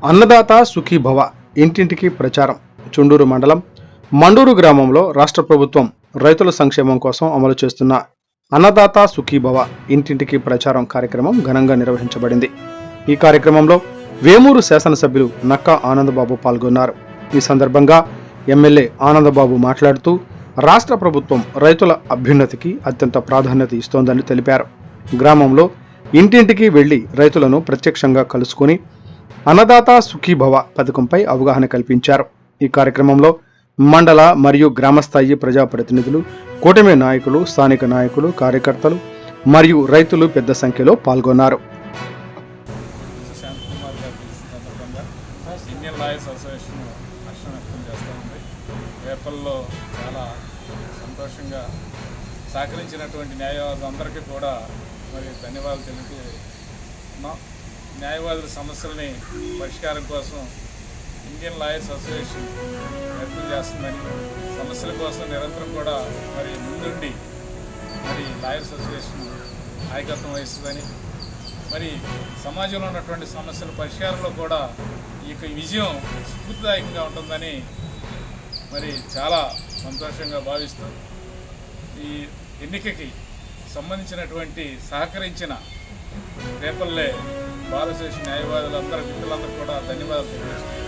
అన్నదాత సుఖీభవ ఇంటింటికి ప్రచారం. చుండూరు మండలం మండూరు గ్రామంలో రాష్ట్ర ప్రభుత్వం రైతుల సంక్షేమం కోసం అమలు చేస్తున్న అన్నదాత సుఖీభవ ఇంటింటికి ప్రచారం కార్యక్రమం ఘనంగా నిర్వహించబడింది. ఈ కార్యక్రమంలో వేమూరు శాసనసభ్యులు నక్కా ఆనందబాబు పాల్గొన్నారు. ఈ సందర్భంగా ఎమ్మెల్యే ఆనందబాబు మాట్లాడుతూ రాష్ట్ర ప్రభుత్వం రైతుల అభ్యున్నతికి అత్యంత ప్రాధాన్యత ఇస్తోందని తెలిపారు. గ్రామంలో ఇంటింటికి వెళ్లి రైతులను ప్రత్యక్షంగా కలుసుకుని అన్నదాత సుఖీభవ పథకంపై అవగాహన కల్పించారు. ఈ కార్యక్రమంలో మండల మరియు గ్రామస్థాయి ప్రజాప్రతినిధులు, కూటమి నాయకులు, స్థానిక నాయకులు, కార్యకర్తలు మరియు రైతులు పెద్ద సంఖ్యలో పాల్గొన్నారు. ఇండియన్ లాయర్స్ అసోసియేషన్ హర్షం వ్యక్తం చేస్తూ ఉంది. ఏప్రిల్లో చాలా సంతోషంగా సహకరించినటువంటి న్యాయవాదులందరికీ కూడా మరి ధన్యవాదాలు తెలుపుతున్నాం. న్యాయవాదుల సమస్యలని పరిష్కారం కోసం ఇండియన్ లాయర్స్ అసోసియేషన్ ప్రయత్నం చేస్తుందని, సమస్యల కోసం నిరంతరం కూడా మరి ముందుండి మరి లాయర్స్ అసోసియేషన్ నాయకత్వం వహిస్తుందని, మరి సమాజంలో ఉన్నటువంటి సమస్యల పరిష్కారంలో కూడా ఈ విజయం స్ఫూర్తిదాయకంగా ఉంటుందని మరి చాలా సంతోషంగా భావిస్తూ ఈ ఎన్నికకి సంబంధించినటువంటి సహకరించిన రేపల్లె బార్ అసోసియేషన్ న్యాయవాదులందరూ మిత్రులందరూ కూడా ధన్యవాదాలు తెలియజేస్తున్నాను.